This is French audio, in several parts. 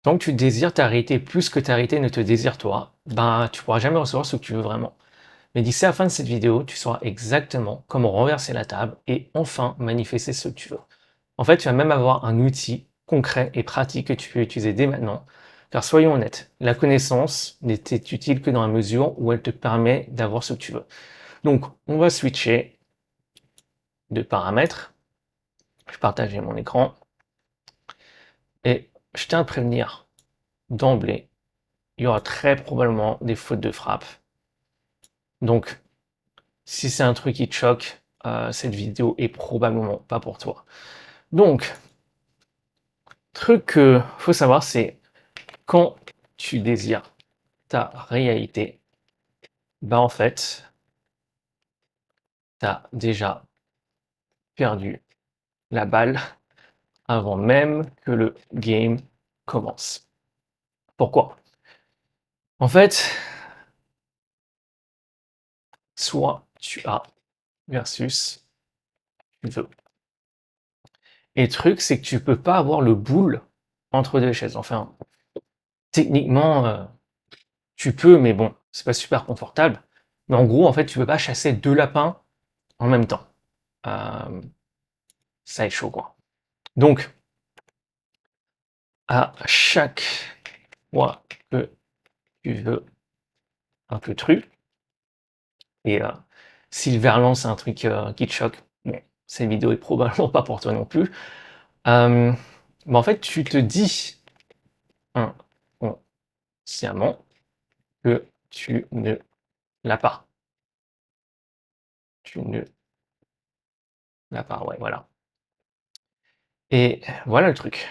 Tant que tu désires ta réalité plus que ta réalité ne te désire toi, ben tu pourras jamais recevoir ce que tu veux vraiment. Mais d'ici à la fin de cette vidéo, tu sauras exactement comment renverser la table et enfin manifester ce que tu veux. En fait, tu vas même avoir un outil concret et pratique que tu peux utiliser dès maintenant. Car soyons honnêtes, la connaissance n'était utile que dans la mesure où elle te permet d'avoir ce que tu veux. Donc, on va switcher de paramètres. Je vais partager mon écran. Et je tiens à te prévenir d'emblée, il y aura très probablement des fautes de frappe. Donc, si c'est un truc qui te choque, cette vidéo est probablement pas pour toi. Donc, truc que faut savoir, c'est quand tu désires ta réalité, bah en fait, tu as déjà perdu la balle avant même que le game commence. Pourquoi? En fait, soit tu as versus tu veux. Et le truc, c'est que tu peux pas avoir le boule entre deux chaises. Enfin, techniquement, tu peux, mais bon, c'est pas super confortable. Mais en gros, en fait, tu peux pas chasser deux lapins en même temps. Euh, Ça est chaud, quoi. Donc, à chaque fois que tu veux un peu truc, et si le verlan c'est un truc qui te choque, bon, cette vidéo est probablement pas pour toi non plus. Mais en fait, tu te dis inconsciemment que tu ne l'as pas. Tu ne l'as pas, ouais, voilà. Et voilà le truc.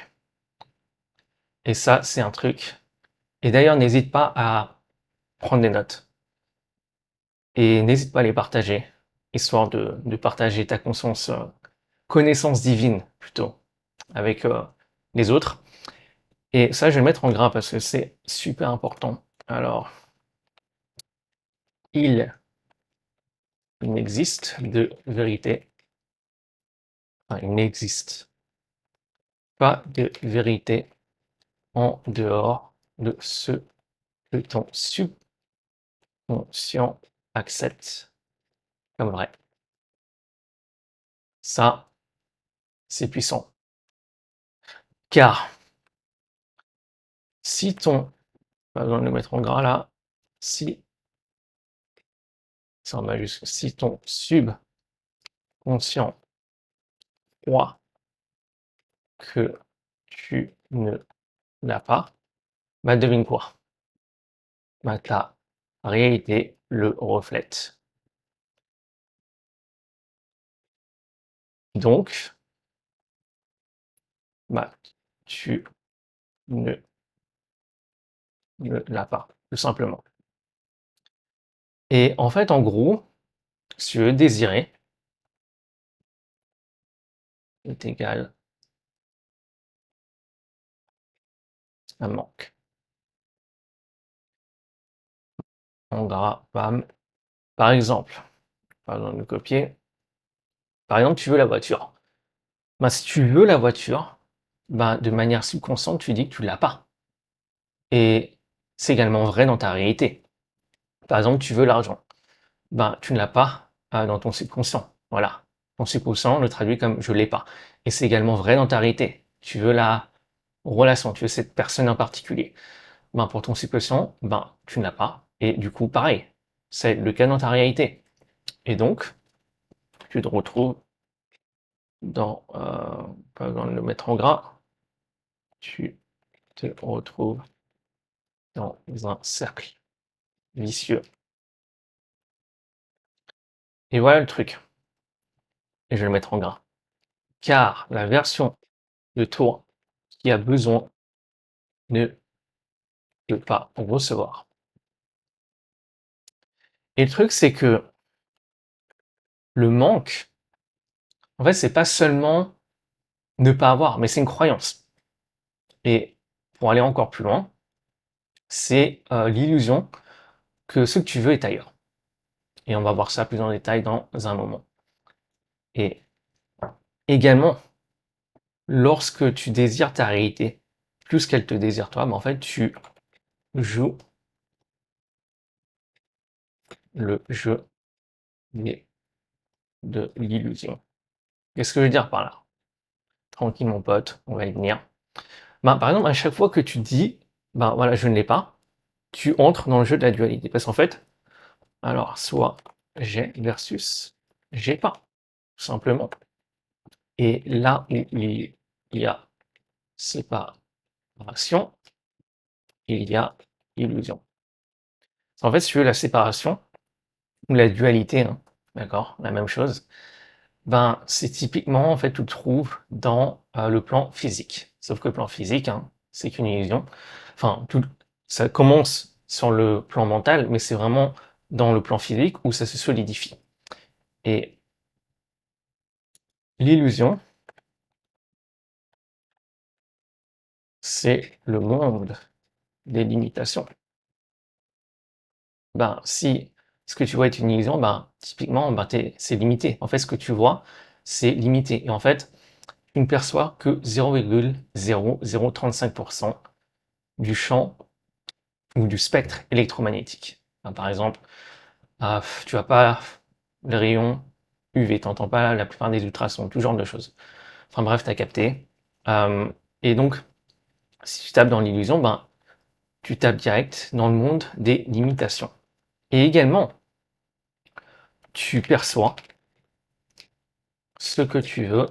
Et ça, c'est un truc. Et d'ailleurs, n'hésite pas à prendre des notes. Et n'hésite pas à les partager, histoire de partager ta connaissance divine, plutôt, avec les autres. Et ça, je vais le mettre en gras parce que c'est super important. Alors, il n'existe de vérité. Enfin, il n'existe pas de vérité en dehors de ce que ton subconscient accepte comme vrai. Ça, c'est puissant. Car si ton, pas besoin de le mettre en gras là, si, c'est en majuscule, si ton subconscient croit que tu ne l'as pas, bah devine quoi? Bah ta réalité le reflète. Donc, bah tu ne l'as pas, tout simplement. Et en fait, en gros, si tu veux désirer est égal à manque. En gras, bam. Par exemple, pardon de le copier. Par exemple, tu veux la voiture. Bah, si tu veux la voiture, bah, de manière subconsciente, tu dis que tu l'as pas. Et c'est également vrai dans ta réalité. Par exemple, tu veux l'argent. Ben, tu ne l'as pas dans ton subconscient. Voilà. Ton subconscient le traduit comme je l'ai pas. Et c'est également vrai dans ta réalité. Tu veux la relation, tu veux cette personne en particulier. Ben, pour ton subconscient, ben, tu ne l'as pas. Et du coup, pareil. C'est le cas dans ta réalité. Et donc, tu te retrouves dans, pas besoin de le mettre en gras, tu te retrouves dans un cercle vicieux. Et voilà le truc. Et je vais le mettre en gras. Car la version de toi qui a besoin ne peut pas recevoir. Et le truc, c'est que le manque, en fait, c'est pas seulement ne pas avoir, mais c'est une croyance. Et pour aller encore plus loin, c'est l'illusion que ce que tu veux est ailleurs. Et on va voir ça plus en détail dans un moment. Et également, lorsque tu désires ta réalité plus qu'elle te désire toi, en fait, tu joues le jeu de l'illusion. Qu'est-ce que je veux dire par là? Tranquille, mon pote, on va y venir. Par exemple, à chaque fois que tu dis, voilà, je ne l'ai pas, tu entres dans le jeu de la dualité. Parce qu'en fait, alors, soit j'ai versus j'ai pas, tout simplement. Et là où il y a séparation, il y a illusion. En fait, si tu veux la séparation, ou la dualité, hein, d'accord, la même chose, c'est typiquement, en fait, tu le trouves dans le plan physique. Sauf que le plan physique, hein, c'est qu'une illusion. Enfin, ça commence sur le plan mental, mais c'est vraiment dans le plan physique où ça se solidifie. Et l'illusion, c'est le monde des limitations. Si ce que tu vois est une illusion, typiquement, c'est limité. En fait, ce que tu vois, c'est limité. Et en fait, tu ne perçois que 0,0035% du champ ou du spectre électromagnétique. Par exemple, tu n'as pas les rayons UV, tu n'entends pas la plupart des ultrasons, tout genre de choses. Enfin bref, tu as capté. Et donc, si tu tapes dans l'illusion, tu tapes direct dans le monde des limitations. Et également, tu perçois ce que tu veux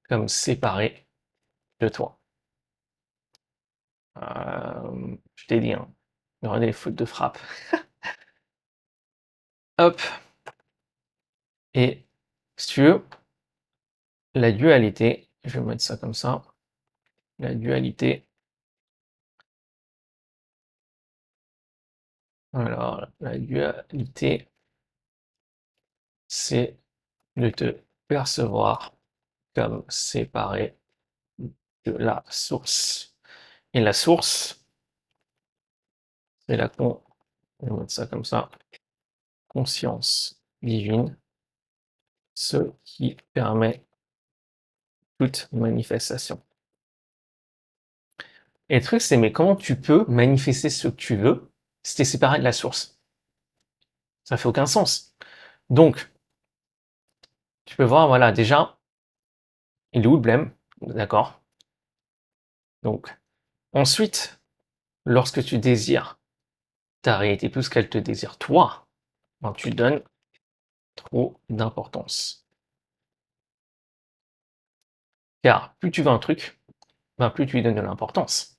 comme séparé de toi. Je t'ai dit, hein, il y aura des fautes de frappe. Hop. Et si tu veux, la dualité, je vais mettre ça comme ça, la dualité, alors la dualité, c'est de te percevoir comme séparé de la source. Et la source, c'est je vais mettre ça comme ça, conscience divine, ce qui permet toute manifestation. Et le truc, c'est mais comment tu peux manifester ce que tu veux si tu es séparé de la source? Ça fait aucun sens. Donc, tu peux voir, voilà, déjà, il est où le blême? D'accord. Donc, ensuite, lorsque tu désires ta réalité plus qu'elle te désire toi, tu donnes trop d'importance. Car plus tu veux un truc, plus tu lui donnes de l'importance.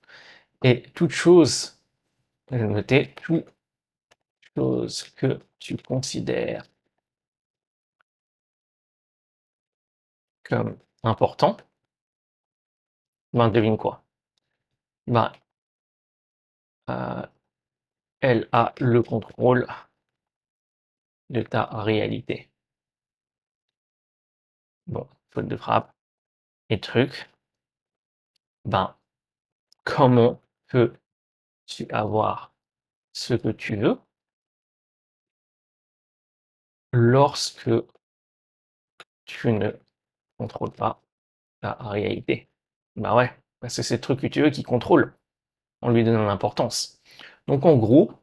Et toute chose, je vais noter, toute chose que tu considères comme important, devine quoi? Ben, euh, elle a le contrôle de ta réalité. Bon, faute de frappe. Et truc, comment peux-tu avoir ce que tu veux lorsque tu ne contrôles pas ta réalité? Ouais, parce que c'est le truc que tu veux qui contrôle, en lui donnant l'importance. Donc en gros,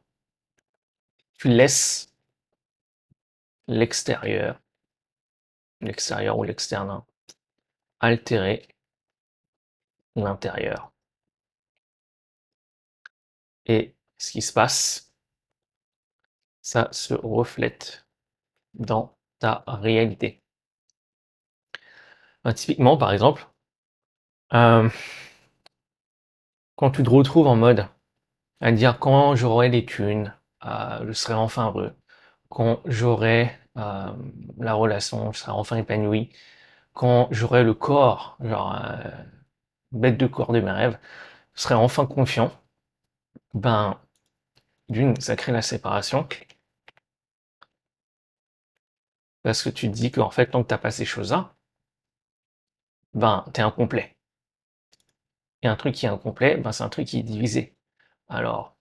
tu laisses l'extérieur, ou l'externe, hein, altérer l'intérieur. Et ce qui se passe, ça se reflète dans ta réalité. Typiquement, par exemple, euh, quand tu te retrouves en mode à dire quand j'aurai les thunes, je serai enfin heureux. Quand j'aurai la relation, je serai enfin épanoui. Quand j'aurai le corps, genre bête de corps de mes rêves, je serai enfin confiant. D'une, ça crée la séparation. Parce que tu te dis qu'en fait, tant que t'as pas ces choses-là, t'es incomplet. Et un truc qui est incomplet, c'est un truc qui est divisé. Alors,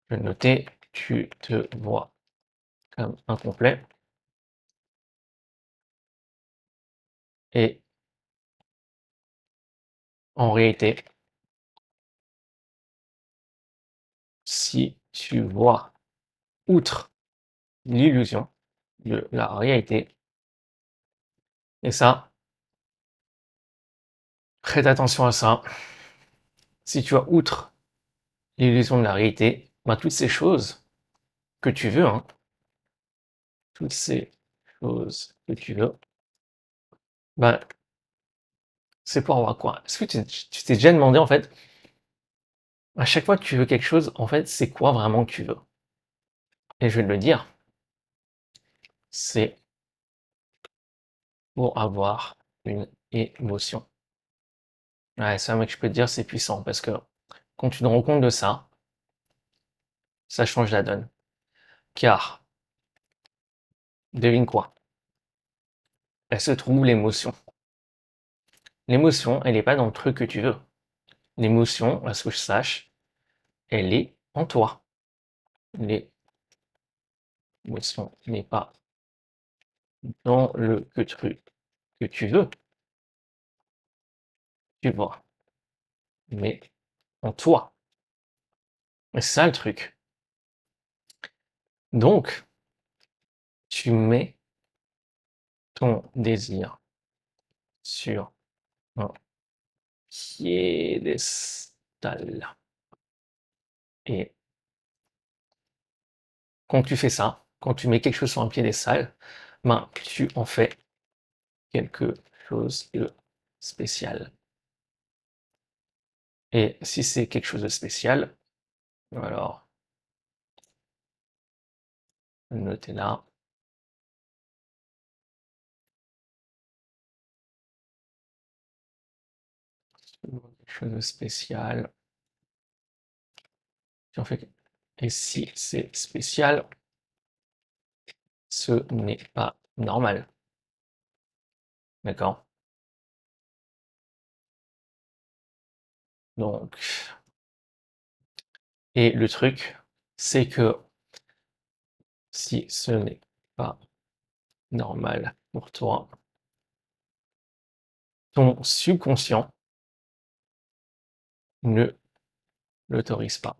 je vais noter, tu te vois comme incomplet. Et En réalité, si tu vois outre l'illusion de la réalité, et ça, prête attention à ça, si tu vois outre l'illusion de la réalité, ben, toutes ces choses que tu veux, hein, toutes ces choses que tu veux, ben, c'est pour avoir quoi? Est-ce que tu t'es déjà demandé, en fait, à chaque fois que tu veux quelque chose, en fait, c'est quoi vraiment que tu veux? Et je vais te le dire, c'est pour avoir une émotion. Ouais, ça, mec, je peux te dire, c'est puissant parce que quand tu te rends compte de ça change la donne. Car, devine quoi? Elle se trouve l'émotion. L'émotion, elle n'est pas dans le truc que tu veux. L'émotion, à ce que je sache, elle est en toi. L'émotion n'est pas dans le que truc que tu veux, tu vois, mais en toi. Et c'est ça le truc. Donc, tu mets ton désir sur un piédestal. Et quand tu fais ça, quand tu mets quelque chose sur un piédestal, ben, tu en fais quelque chose de spécial. Et si c'est quelque chose de spécial, alors, notez là, quelque chose de spécial, tu en fais. Et si c'est spécial, ce n'est pas normal. D'accord? Donc, et le truc, c'est que si ce n'est pas normal pour toi, ton subconscient ne l'autorise pas.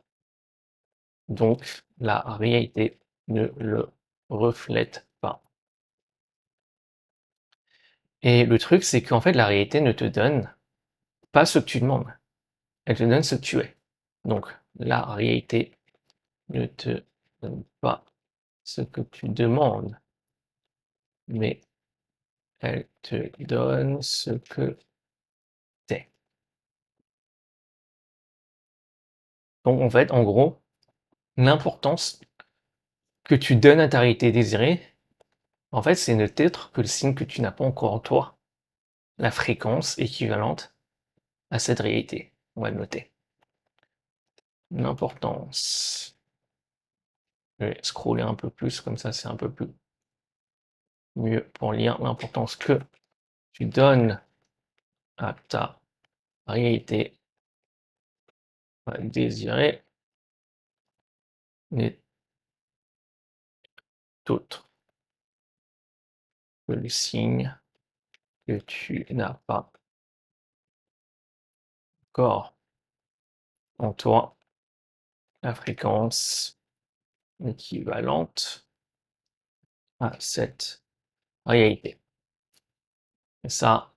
Donc, la réalité ne le reflète pas. Et le truc, c'est qu'en fait, la réalité ne te donne pas ce que tu demandes. Elle te donne ce que tu es. Donc, la réalité ne te donne pas ce que tu demandes, mais elle te donne ce que tu es. Donc, en fait, en gros, l'importance que tu donnes à ta réalité désirée, en fait, c'est ne t'être que le signe que tu n'as pas encore en toi, la fréquence équivalente à cette réalité. On va le noter. L'importance. Je vais scroller un peu plus, comme ça c'est un peu plus mieux pour lire l'importance que tu donnes à ta réalité désirée n'est autre que le signe que tu n'as pas encore en toi la fréquence équivalente à cette réalité. Et ça,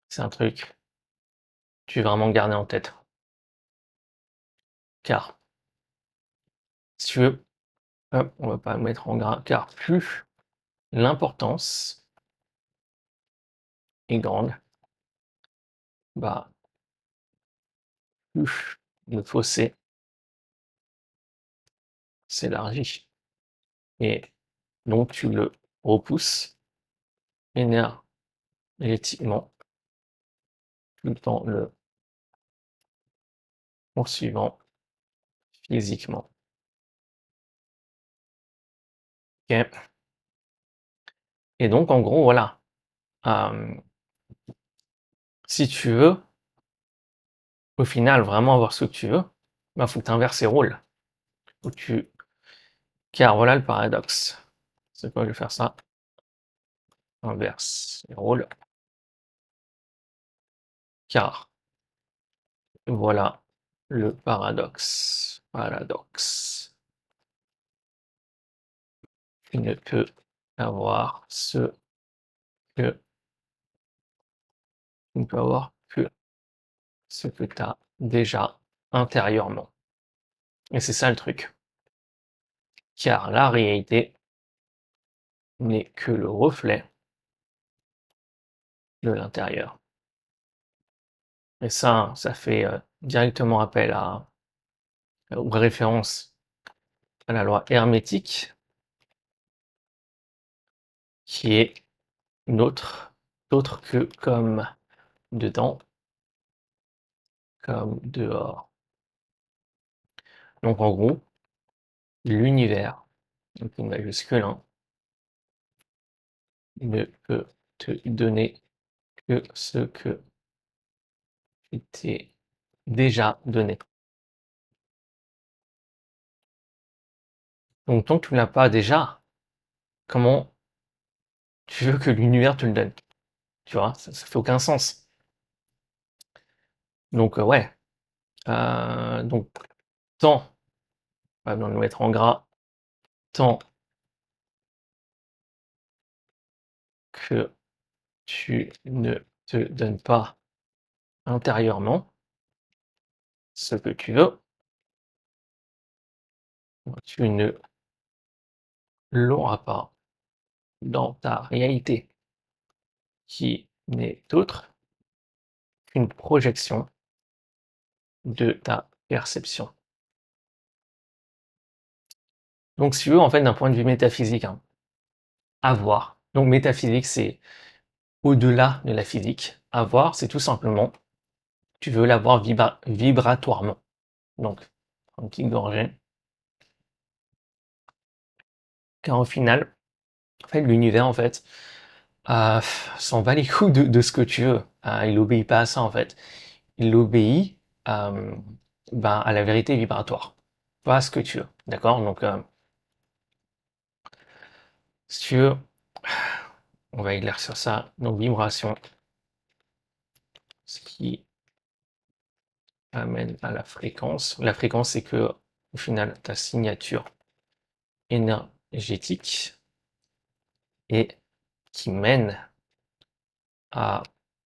c'est un truc que tu veux vraiment garder en tête. Car, si tu veux, hop, on va pas le mettre en gras, car plus l'importance est grande, bah, plus le fossé s'élargit. Et donc, tu le repousses énergétiquement tout en le poursuivant physiquement. Ok. Et donc, en gros, voilà. Si tu veux, au final, vraiment avoir ce que tu veux, il faut que tu inverses les rôles. Faut que tu... Car voilà le paradoxe. C'est quoi, je vais faire ça. inverse et roule, car voilà le paradoxe. Paradoxe. Tu ne peux avoir ce que tu ne peux avoir que ce que tu as déjà intérieurement. Et c'est ça le truc. Car la réalité n'est que le reflet de l'intérieur. Et ça fait directement appel ou référence à la loi hermétique, qui est d'autre que comme dedans, comme dehors. Donc en gros, l'univers, donc une majuscule, hein, ne peut te donner que ce que tu t'es déjà donné. Donc tant que tu ne l'as pas déjà, comment tu veux que l'univers te le donne? Tu vois, ça fait aucun sens. Donc ouais, donc tant, on va le mettre en gras, tant que tu ne te donnes pas intérieurement ce que tu veux, tu ne l'auras pas dans ta réalité, qui n'est autre qu'une projection de ta perception. Donc si tu veux, en fait, d'un point de vue métaphysique, hein, avoir. Donc métaphysique, c'est au-delà de la physique. Avoir, c'est tout simplement, tu veux l'avoir vibratoirement. Donc, une petite gorgée. Car au final, en fait, l'univers, en fait, s'en bat les couilles de ce que tu veux. Il obéit pas à ça, en fait. Il obéit ben, à la vérité vibratoire. Pas à ce que tu veux. D'accord? Donc, si tu veux, on va éclaircir ça. Donc, vibration, ce qui amène à la fréquence. La fréquence, c'est que, au final, ta signature énergétique et qui mène à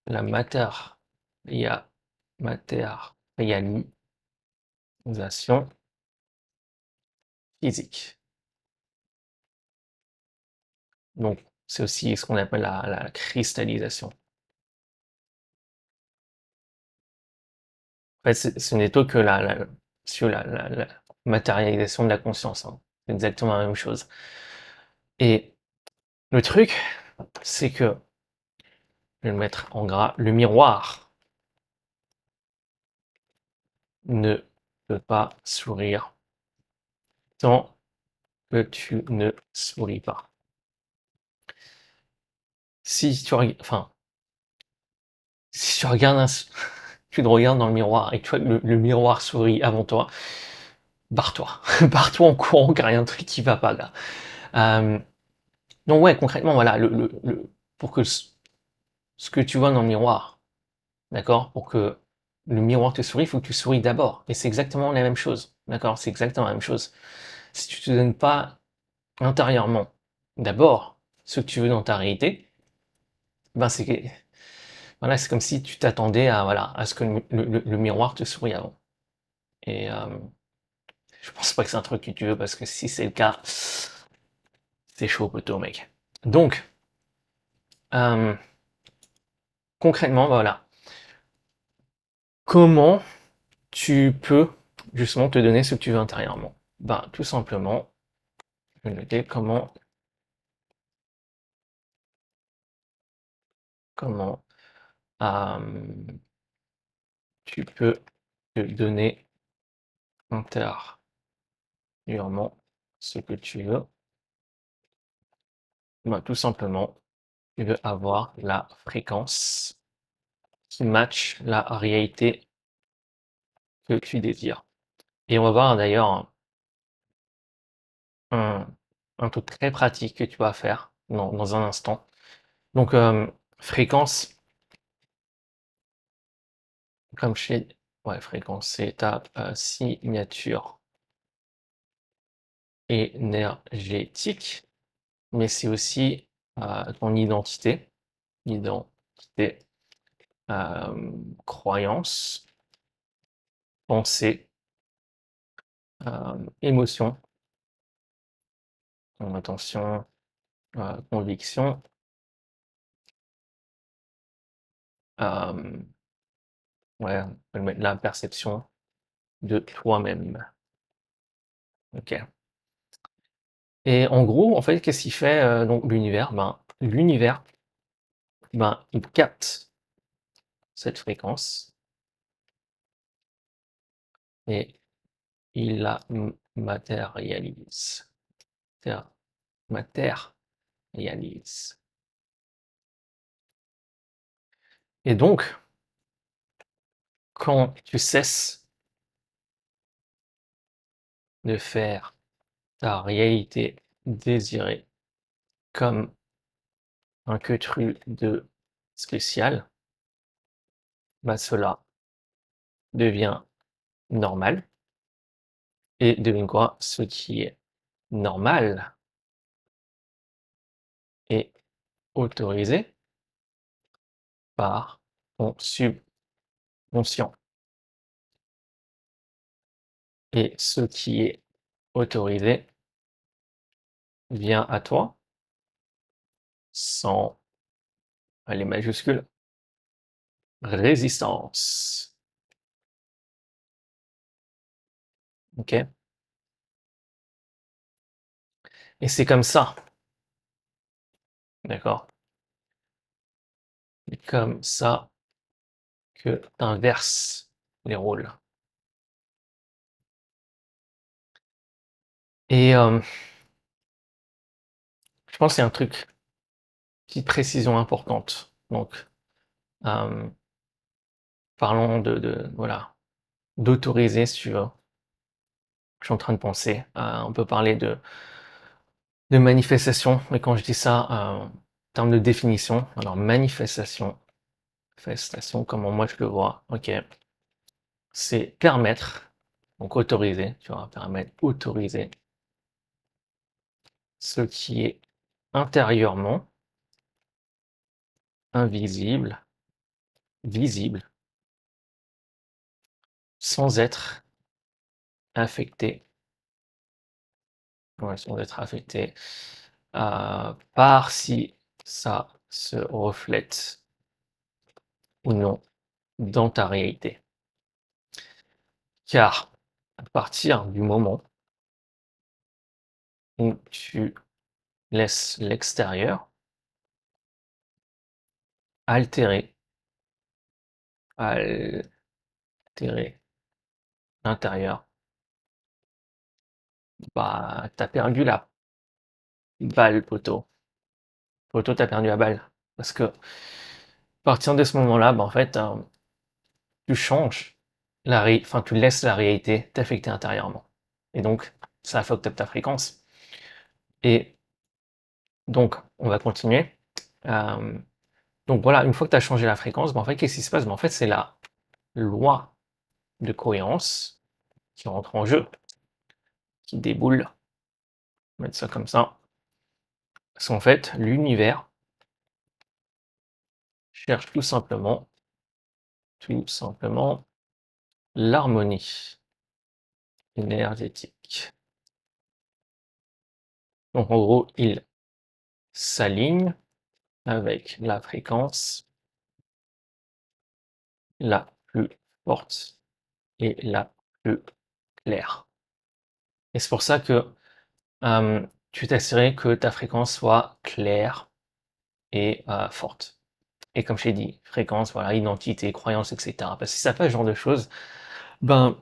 la matérialisation physique. Donc, c'est aussi ce qu'on appelle la cristallisation. En fait, ce n'est autre que la matérialisation de la conscience, hein. C'est exactement la même chose. Et le truc, c'est que, je vais le mettre en gras, le miroir ne peut pas sourire tant que tu ne souris pas. Si tu regardes, enfin, si tu regardes tu te regardes dans le miroir et tu vois que le miroir sourit avant toi, barre-toi. Barre-toi en courant car il y a un truc qui va pas là. Donc ouais, concrètement, voilà, pour que ce que tu vois dans le miroir, d'accord, pour que le miroir te sourie, il faut que tu souris d'abord. Et c'est exactement la même chose, d'accord, c'est exactement la même chose. Si tu te donnes pas intérieurement d'abord ce que tu veux dans ta réalité, ben voilà, c'est comme si tu t'attendais à voilà à ce que le miroir te sourie avant. Et je pense pas que c'est un truc que tu veux parce que si c'est le cas, c'est chaud plutôt, mec. Donc, euh, concrètement, voilà. Comment tu peux justement te donner ce que tu veux intérieurement? Ben, tout simplement, je vais noter comment tu peux te donner intérieurement ce que tu veux. Ben, tout simplement, tu veux avoir la fréquence qui match la réalité que tu désires. Et on va voir d'ailleurs un truc très pratique que tu vas faire dans un instant. Donc, fréquence, comme chez... Ouais, fréquence, c'est ta signature énergétique, mais c'est aussi ton identité, identité, croyance, pensée, émotion, attention, conviction, ouais, on peut le mettre la perception de toi-même. Ok. Et en gros, en fait, qu'est-ce qu'il fait donc l'univers? Ben, l'univers, ben, il capte cette fréquence et il la matérialise. Matérialise. Et donc, quand tu cesses de faire ta réalité désirée comme un queutru de spécial, bah cela devient normal. Et devine quoi? Ce qui est normal est autorisé par ton subconscient. Et ce qui est autorisé vient à toi sans les majuscules résistance. Ok? Et c'est comme ça, d'accord? C'est comme ça que tu inverses les rôles. Et je pense qu'il y a un truc, petite précision importante. Donc, euh, parlons voilà, d'autoriser, si tu veux. Je suis en train de penser. On peut parler de manifestation, mais quand je dis ça, en termes de définition, alors manifestation, comment moi je le vois, ok, c'est permettre, donc autoriser, tu vois, permettre, autoriser ce qui est intérieurement invisible, visible, sans être affecté, ouais, sans être affecté par si ça se reflète ou non dans ta réalité. Car à partir du moment où tu laisses l'extérieur altérer, altérer l'intérieur, bah t'as perdu la balle, poteau. Poteau, t'as perdu la balle. Parce que à partir de ce moment-là, bah, en fait, tu changes enfin, tu laisses la réalité t'affecter intérieurement. Et donc, ça affecte ta fréquence. Et donc, on va continuer. Euh, donc voilà, une fois que tu as changé la fréquence, bah, en fait, qu'est-ce qui se passe? Bah, en fait, c'est la loi de cohérence qui rentre en jeu, qui déboule. On va mettre ça comme ça. Parce qu'en fait, l'univers cherche tout simplement l'harmonie énergétique. Donc en gros, il s'aligne avec la fréquence la plus forte et la plus claire. Et c'est pour ça que tu t'assurer que ta fréquence soit claire et forte. Et comme je t'ai dit, fréquence, voilà, identité, croyance, etc. Parce que si ça fait ce genre de choses, ben,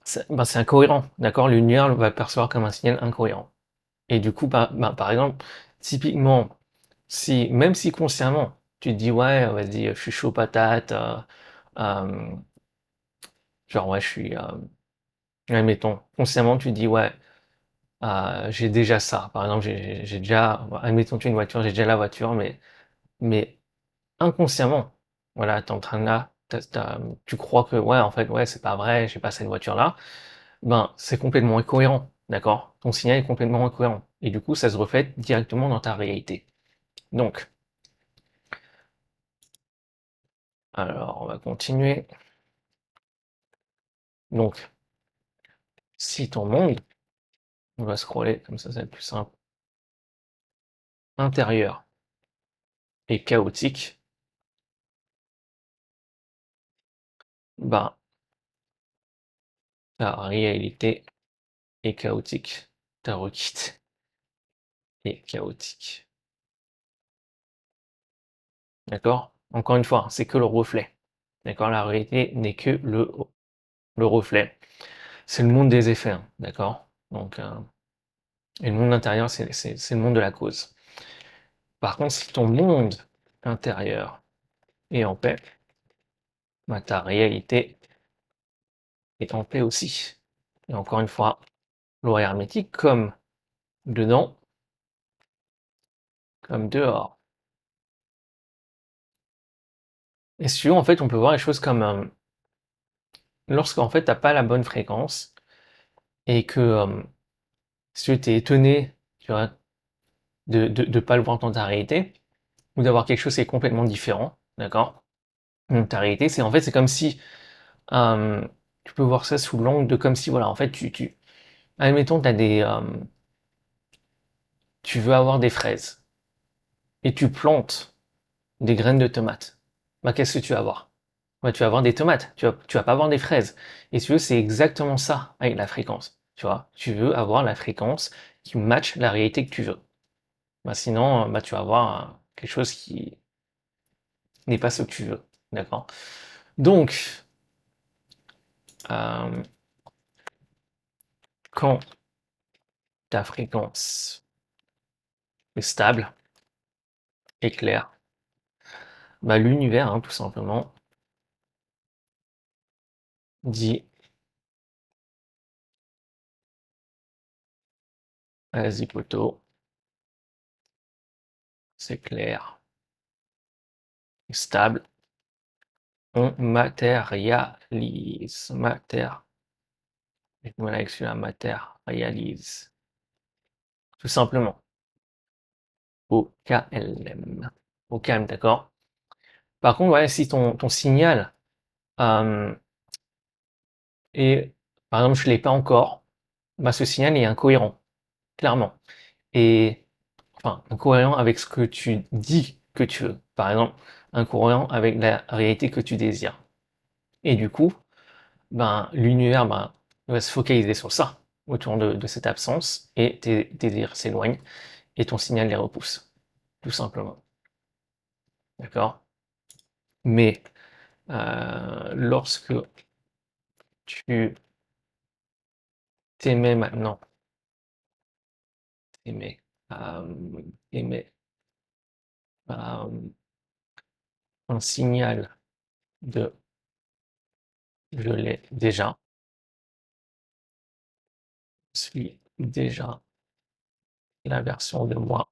c'est incohérent, d'accord? L'univers va percevoir comme un signal incohérent. Et du coup, par exemple, typiquement, même si consciemment, tu te dis, ouais, vas-y, je suis chaud patate, euh, genre, ouais, je suis, admettons, consciemment, tu te dis, ouais, j'ai déjà ça. Par exemple, j'ai déjà, admettons, tu as une voiture, j'ai déjà la voiture, mais mais inconsciemment, voilà, tu es en train de là, tu crois que ouais, en fait, ouais, c'est pas vrai, j'ai pas cette voiture-là, ben, c'est complètement incohérent, d'accord? Ton signal est complètement incohérent. Et du coup, ça se reflète directement dans ta réalité. Donc, alors, on va continuer. Donc, si ton monde, on va scroller, comme ça va être plus simple, intérieur est chaotique, ben, ta réalité est chaotique. Ta requête est chaotique. D'accord? Encore une fois, c'est que le reflet. D'accord? La réalité n'est que le reflet. C'est le monde des effets, hein, d'accord? Donc, et le monde intérieur, c'est le monde de la cause. Par contre, si ton monde intérieur est en paix, bah, ta réalité est en paix aussi. Et encore une fois, loi hermétique, comme dedans, comme dehors. Et si tu veux, en fait, on peut voir les choses comme lorsqu'en fait, t'as pas la bonne fréquence et que si tu es étonné, tu vois, de pas le voir dans ta réalité, ou d'avoir quelque chose qui est complètement différent, d'accord? Donc ta réalité, c'est en fait, c'est comme si tu peux voir ça sous l'angle de comme si, voilà, en fait, admettons, tu veux avoir des fraises et tu plantes des graines de tomates. Bah, qu'est-ce que tu vas avoir? Bah, tu vas avoir des tomates, tu vas pas avoir des fraises. Et si tu veux, c'est exactement ça avec la fréquence. Tu vois, tu veux avoir la fréquence qui matche la réalité que tu veux. Bah, sinon, bah, tu vas avoir quelque chose qui n'est pas ce que tu veux. D'accord? Donc, euh, quand ta fréquence est stable et claire, bah, l'univers, hein, tout simplement, dit vas-y poto, c'est clair, stable, on matérialise, voilà, avec celui-là, matérialise, tout simplement, au KLM, au calme, d'accord? Par contre, ouais, si ton signal euh, est, par exemple, je l'ai pas encore, bah, ce signal est incohérent, clairement. Et enfin, incohérent avec ce que tu dis que tu veux. Par exemple, incohérent avec la réalité que tu désires. Et du coup, ben, l'univers ben, va se focaliser sur ça, autour de cette absence, et tes désirs s'éloignent, et ton signal les repousse, tout simplement. D'accord? Mais lorsque tu t'aimais maintenant, t'aimais, émets un signal de je l'ai déjà, je suis déjà la version de moi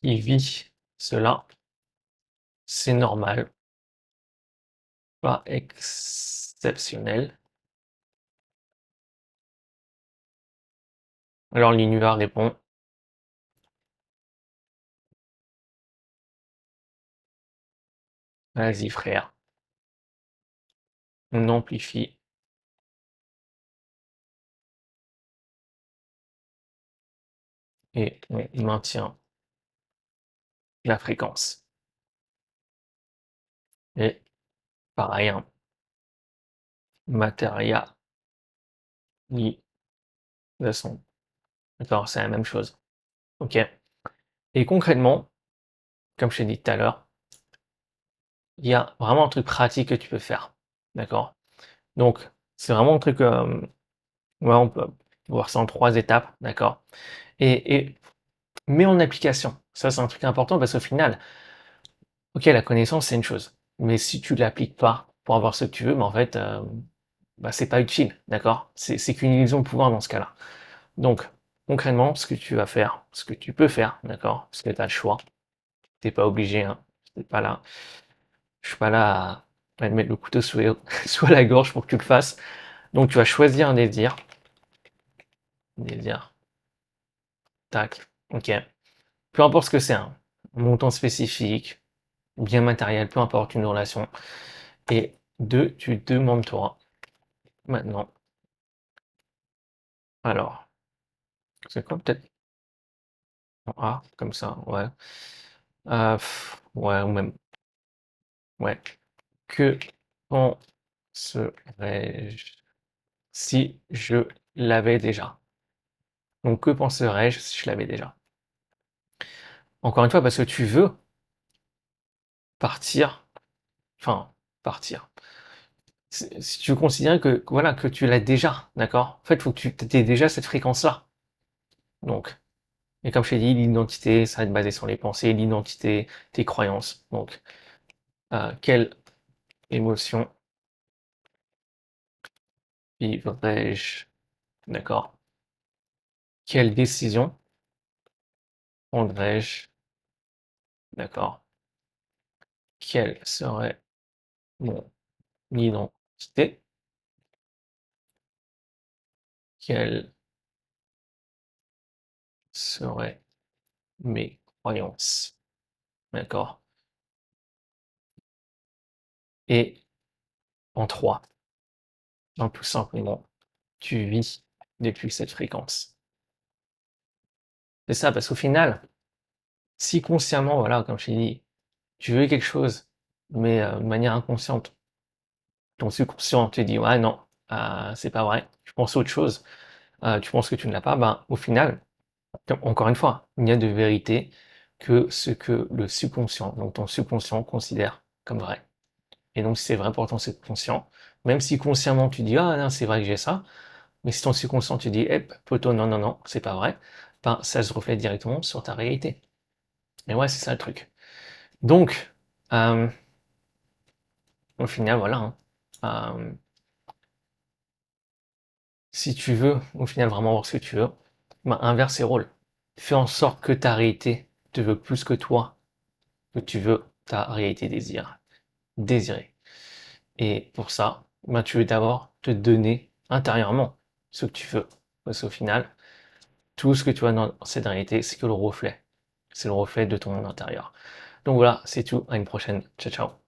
qui vit cela, c'est normal, pas exceptionnel. Alors l'univers répond, vas-y frère, on amplifie et on maintient la fréquence. Et pareil, hein, matérialisation. D'accord, c'est la même chose. Ok. Et concrètement, comme je t'ai dit tout à l'heure, il y a vraiment un truc pratique que tu peux faire. D'accord? Donc, c'est vraiment un truc, ouais, on peut voir ça en 3 étapes, d'accord? Et mets en application. Ça, c'est un truc important parce qu'au final, ok, la connaissance, c'est une chose. Mais si tu l'appliques pas pour avoir ce que tu veux, bah, en fait, bah, c'est pas utile, d'accord? C'est qu'une illusion de pouvoir dans ce cas-là. Donc, concrètement, ce que tu vas faire, ce que tu peux faire, d'accord? Parce que tu as le choix, T'es pas obligé, hein. T'es pas là. Je suis pas là à te mettre le couteau sous la gorge pour que tu le fasses. Donc tu vas choisir un désir. Désir. Tac. Ok. Peu importe ce que c'est, hein. Montant spécifique, bien matériel, peu importe une relation. Et deux, tu demandes toi maintenant. Alors, c'est quoi peut-être en A, comme ça, ouais. Ouais, ou même, ouais. Que penserais-je si je l'avais déjà? Donc, que penserais-je si je l'avais déjà? Encore une fois, parce que tu veux partir, enfin, partir. Si tu considères que, voilà, que tu l'as déjà, d'accord? En fait, il faut que tu aies déjà cette fréquence-là. Donc, et comme je t'ai dit, l'identité, ça va être basé sur les pensées, l'identité, tes croyances. Donc, quelle émotion vivrais-je? D'accord? Quelle décision prendrais-je? D'accord? Quelle serait mon identité? Quelles seraient mes croyances? D'accord? Et en 3, donc tout simplement, tu vis depuis cette fréquence. C'est ça, parce qu'au final, si consciemment, voilà, comme je t'ai dit, tu veux quelque chose, mais de manière inconsciente, ton subconscient te dit, ouais, non, c'est pas vrai, tu penses à autre chose, tu penses que tu ne l'as pas, ben, au final, encore une fois, il n'y a de vérité que ce que le subconscient, donc ton subconscient considère comme vrai. Et donc, si c'est vrai pour ton subconscient, même si consciemment tu dis, ah non, c'est vrai que j'ai ça, mais si ton subconscient te dit, eh, poto, non, non, non, c'est pas vrai, ben, ça se reflète directement sur ta réalité. Et ouais, c'est ça le truc. Donc, euh, au final, voilà, hein. Euh, si tu veux, au final, vraiment voir ce que tu veux, ben, inverse les rôles. Fais en sorte que ta réalité te veut plus que toi, que tu veux ta réalité désirée. Et pour ça, ben, tu veux d'abord te donner intérieurement ce que tu veux. Parce qu'au final, tout ce que tu vois dans cette réalité, c'est que le reflet. C'est le reflet de ton monde intérieur. Donc voilà, c'est tout. À une prochaine. Ciao, ciao.